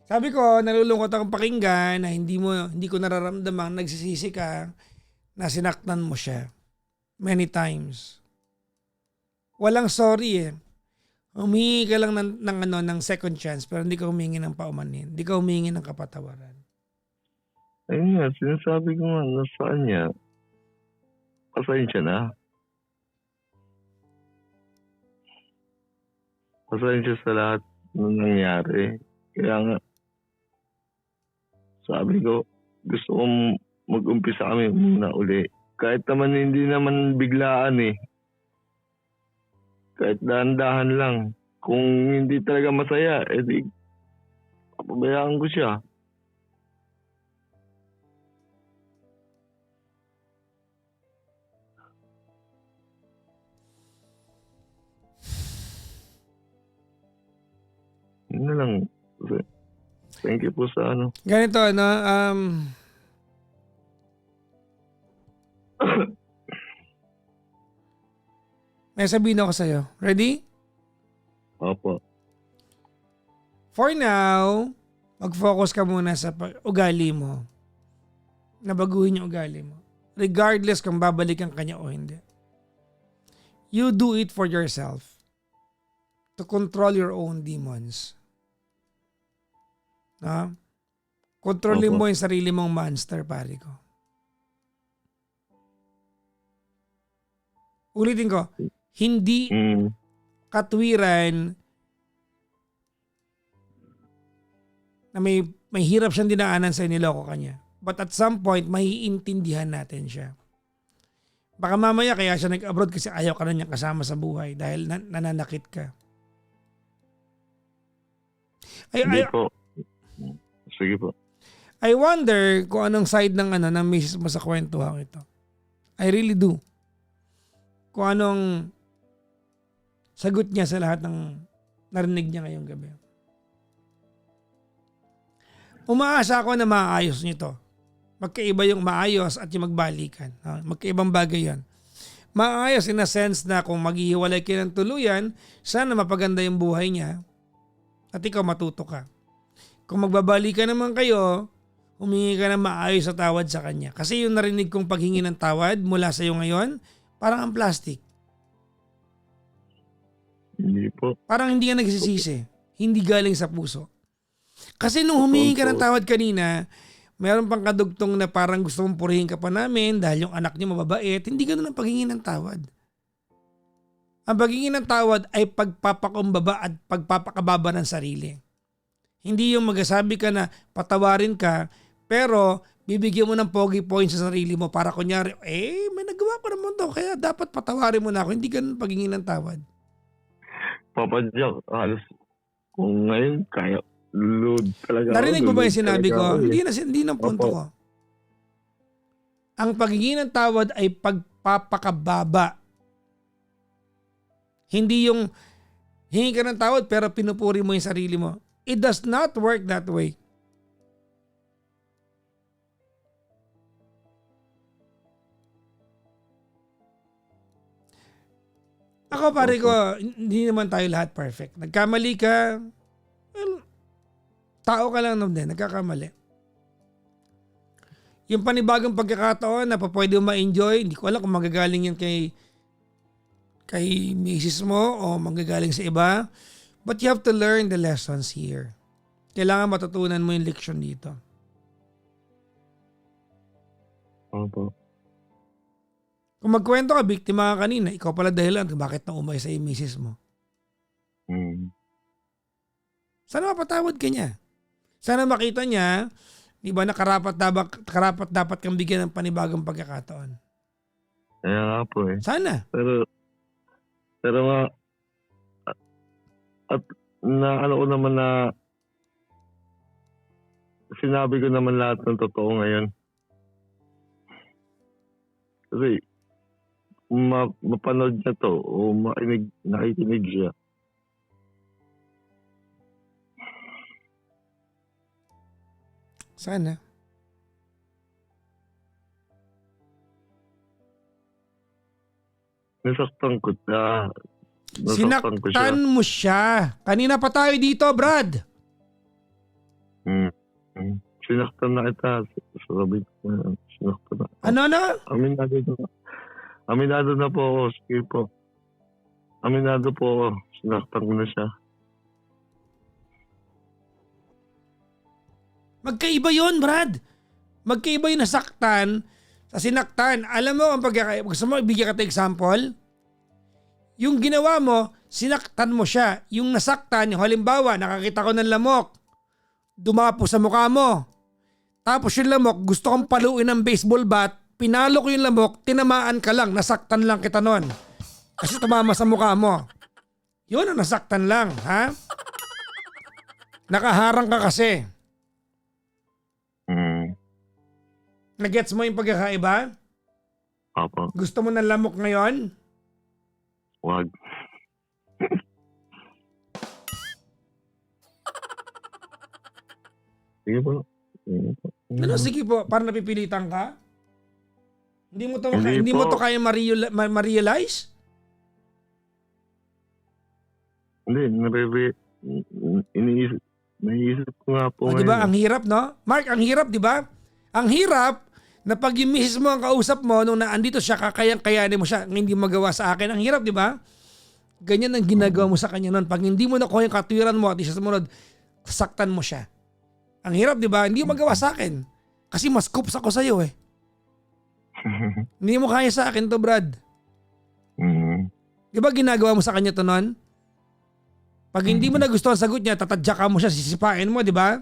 Sabi ko, nalulungkot akong pakinggan na hindi ko nararamdamang nagsisisi ka na sinaktan mo siya. Many times. Walang sorry eh. Humingi ka lang ng second chance pero hindi ka humingi ng paumanin. Hindi ka humingi ng kapatawaran. Ayun nga, sinasabi ko nga na sa kanya, pasensya na. Pasensya sa lahat ng nangyari. Kaya nga, sabi ko, gusto kong mag-umpisa kami muna uli. Kahit naman hindi naman biglaan eh. Kahit dahan-dahan lang. Kung hindi talaga masaya, edi pabayaan ko siya. Yun na lang. Thank you po sa ano. Ganito, may sabihin ako sa'yo. Ready? Opo. For now, mag-focus ka muna sa ugali mo. Nabaguhin yung ugali mo. Regardless kung babalikan ka niya o hindi. You do it for yourself. To control your own demons. Kontrolin mo yung sarili mong monster, pare ko. Ulitin ko, hindi katwiran na may hirap siyang dinaanan sa niloko kanya. But at some point, maiintindihan natin siya. Baka mamaya kaya siya nag-abroad kasi ayaw ka na niya kasama sa buhay dahil nananakit ka. Hindi po. Sige po. I wonder kung anong side ng misis mo sa kwentuhan ito. I really do. Kung anong sagot niya sa lahat ng narinig niya ngayong gabi. Umaasa ako na maayos niyo to. Magkaiba yung maayos at yung magbalikan. Magkaibang bagay yan. Maayos in a sense na kung maghihiwalay kayo ng tuluyan, sana mapaganda yung buhay niya at ikaw matuto ka. Kung magbabalikan naman kayo, humingi ka ng maayos na tawad sa kanya. Kasi yung narinig kong paghingi ng tawad mula sa iyo ngayon, parang ang plastic. Hindi po. Parang hindi ka nagsisisi. Hindi galing sa puso. Kasi nung humingi ka ng tawad kanina, meron pang kadugtong na parang gusto mong purihin ka pa namin dahil yung anak niya mababait. Hindi ganun ang paghingi ng tawad. Ang paghingi ng tawad ay pagpapakumbaba at pagpapakababa ng sarili. Hindi yung magsasabi ka na patawarin ka, pero bibigyan mo ng pogi points sa sarili mo para kunyari, may nagawa ko naman to, kaya dapat patawarin mo na ako. Hindi ganun paghingi ng tawad. Papa Jack, halos kung ngayon kaya load talaga. Narinig mo ba yung sinabi ko? Eh. Hindi na punto Opo. ko. Ang paghingi ng tawad ay pagpapakababa. Hindi yung hingi ka ng tawad pero pinupuri mo yung sarili mo. It does not work that way. Ako pare ko, hindi naman tayo lahat perfect. Nagkamali ka, well, tao ka lang naman din, nagkakamali. Yung panibagong pagkakataon na pwede mo ma-enjoy, hindi ko alam kung magagaling yan kay misis mo o manggagaling sa iba. But you have to learn the lessons here. Kailangan matutunan mo yung leksyon dito. Opo. Kung magkwento ka, biktima ka kanina, ikaw pala dahilan kung bakit na umay sa misis mo. Sana mapatawad ka niya. Sana makita niya, di ba, na karapat dapat kang bigyan ng panibagong pagkakataon. Kaya nga po eh. Sana. Pero nga, at na ano ko naman na sinabi ko naman lahat ng totoo ngayon. Kasi mapanood niya to o nakikinig siya. Sana. Nasaktan ko siya. Sinaktan mo siya. Kanina pa tayo dito, Brad. Sinaktan na kita. Sabi ko na, sinaktan na. Ano na? Aminado na po ako. Sige po. Aminado po ako. Sinaktan ko na siya. Magkaiba yon, Brad. Magkaiba yung nasaktan sa sinaktan. Alam mo, gusto mo ibigyan ka example? Yung ginawa mo, sinaktan mo siya. Yung nasaktan, halimbawa, nakakita ko ng lamok. Dumapo sa mukha mo. Tapos yung lamok, gusto kong paluin ng baseball bat. Pinalo ko yung lamok, tinamaan ka lang, nasaktan lang kita nun. Kasi tumama sa mukha mo. Yun ang nasaktan lang, ha? Nakaharang ka kasi. Nagets mo yung pagkakaiba? Opo. Gusto mo ng lamok ngayon? Wag. Sige po. Ano, sige po, parang napipilitan ka? Hindi Hindi mo po. to kaya ma-realize? Hindi, naiisip ko nga po O, di ba? Ang hirap, no? Mark, ang hirap, di ba? Ang hirap na pag yung misis mo ang kausap mo nung naandito siya, kakayang-kayanin mo siya, hindi magawa sa akin. Ang hirap, di ba? Ganyan ang ginagawa mo sa kanya nun. Pag hindi mo nakuha yung katwiran mo at isa sumunod, saktan mo siya. Ang hirap, di ba? Hindi mo magawa sa akin. Kasi mas coops ako sa'yo eh. Hindi mo kaya sa akin to, Brad. Di ba ginagawa mo sa kanya to nun? Pag hindi mo nagustuhan ang sagot niya, tatadyakan mo siya, sisipain mo, di ba?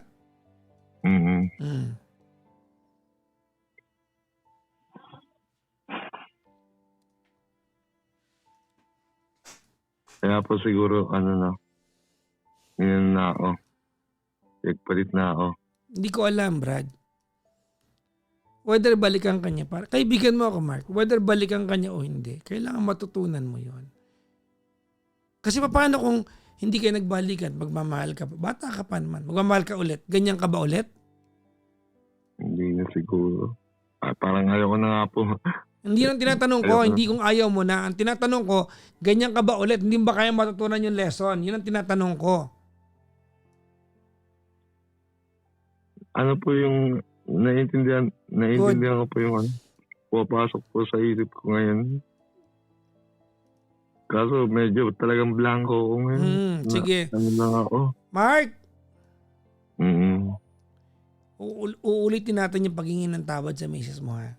Kaya po siguro, yun na ako. Nagpalit na ako. Hindi ko alam, Brad. Whether balikan kanya, kaibigan mo ako, Mark, whether balikan kanya o hindi, kailangan matutunan mo yon. Kasi paano kung hindi kayo nagbalikan, magmamahal ka pa, bata ka pa naman, magmamahal ka ulit, ganyan ka ba ulit? Hindi na siguro. Parang ayaw ko na nga po. Hindi lang tinatanong ko, hindi kung ayaw mo na. Ang tinatanong ko, ganyan ka ba ulit? Hindi ba kaya matutunan yung lesson? Yun ang tinatanong ko. Ano po yung naiintindihan ko po yung pupasok po sa isip ko ngayon. Kaso medyo talagang blanco ako ngayon. Sige. Ano lang ako. Mark! Uulitin natin yung paghingi ng tawad sa misis mo, ha?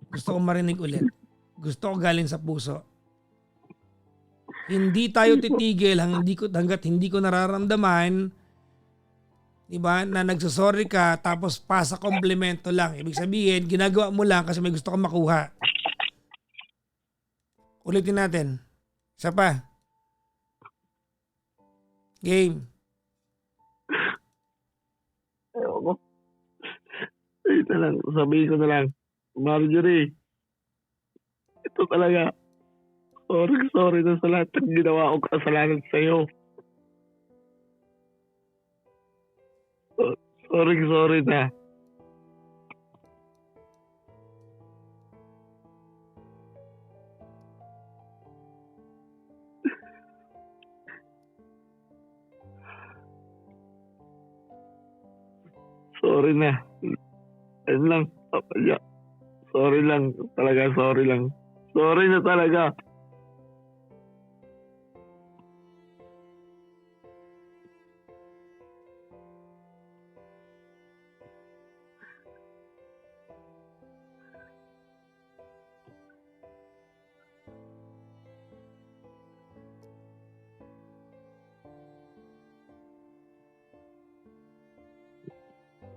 Gusto ko marinig ulit. Gusto ko galing sa puso. Hindi tayo titigil hanggat hindi ko nararamdaman, diba, na nagsusorry ka tapos pasa komplemento lang. Ibig sabihin, ginagawa mo lang kasi may gusto kang makuha. Ulitin natin. Isa pa. Game. Ayoko. Ayun na lang, sabihin ko na lang, Marjorie, ito talaga, sorry na sa lahat ng ginawa kong kasalanan sa'yo. Sorry na. Sorry na. Ayun lang, papalya. Sorry lang, talaga sorry lang. Sorry na talaga.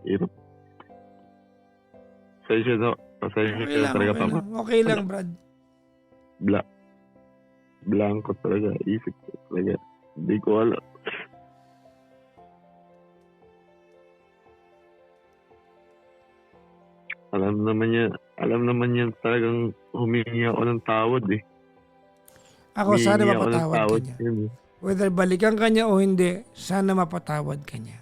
Hirap. Pasensya Okay ka lang, talaga, okay Papa. lang. Okay lang, Brad. Blanco talaga, isip ko talaga. Hindi ko alam. Alam naman niya talagang humingi ako ng tawad eh. Ako, sana Humingi ako ng mapatawad ka tawad niya. yun eh. Whether balikan ka niya o hindi, sana mapatawad ka niya.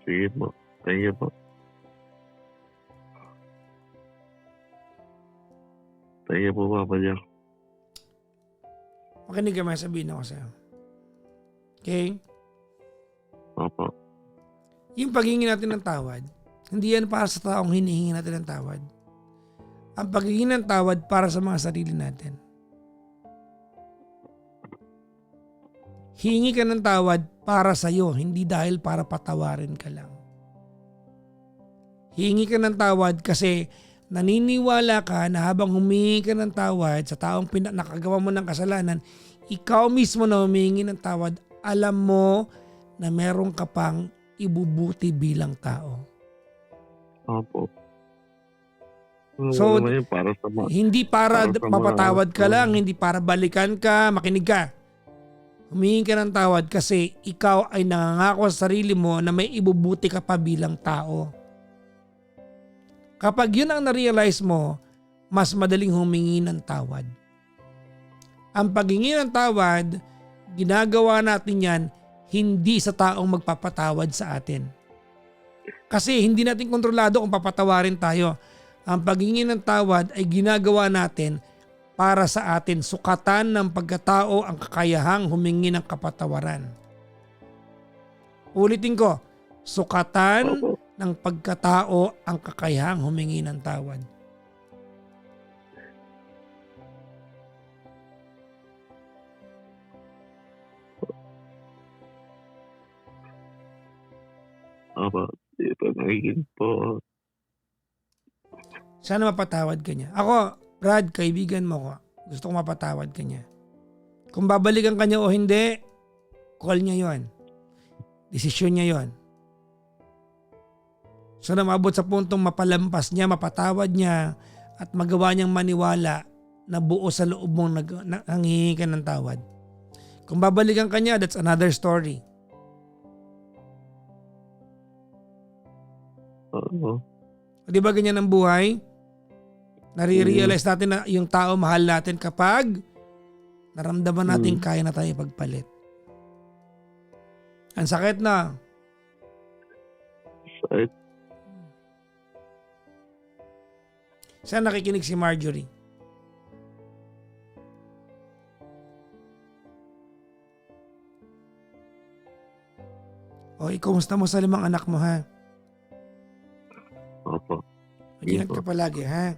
Sige po. Thank you po. Thank you po, Papa Jack. Makinig ka, may sabihin ako sa'yo. Okay? Opo. Yung paghingi natin ng tawad, hindi yan para sa taong hinihingi natin ng tawad. Ang paghingi ng tawad para sa mga sarili natin. Hingi ka ng tawad para sa'yo, hindi dahil para patawarin ka lang. Hingi ka ng tawad kasi naniniwala ka na habang humingi ka ng tawad sa taong nakagawa mo ng kasalanan, ikaw mismo na humingi ng tawad, alam mo na meron ka pang ibubuti bilang tao. Opo. So, Naman yun, para sa mga, hindi para para sa mga- mapatawad ka lang, hindi para balikan ka, makinig ka. Humingi ka ng tawad kasi ikaw ay nangangako sa sarili mo na may ibubuti ka pa bilang tao. Kapag yun ang na-realize mo, mas madaling humingi ng tawad. Ang paghingi ng tawad, ginagawa natin yan hindi sa taong magpapatawad sa atin. Kasi hindi natin kontrolado kung papatawarin tayo. Ang paghingi ng tawad ay ginagawa natin para sa atin, sukatan ng pagkatao ang kakayahang humingi ng kapatawaran. Ulitin ko, sukatan Opo. ng pagkatao ang kakayahang humingi ng tawad. Opo. Ito, nakikinig po. Sana mapatawad ka niya. Ako, Brad, kaibigan mo ko. Gusto ko mapatawad ka niya. Kung babalikan ka niya o hindi, call niya yon. Desisyon niya yon. So na maabot sa puntong mapalampas niya, mapatawad niya at magawa niyang maniwala na buo sa loob mong nanghihingi ka ng tawad. Kung babalikan ka niya, that's another story. Oo. Di ba ganyan ang buhay? Nare-realize natin na yung tao mahal natin kapag naramdaman natin kaya na tayo pagpalit. Ang sakit na. Sakit. Saan nakikinig si Marjorie? O, kumusta mo sa 5 anak mo, ha? Opo. Mag-ingat ka palagi, ha?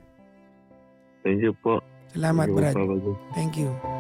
Thank you po. Salamat, Thank you, Brad. Papa Jack. Thank you.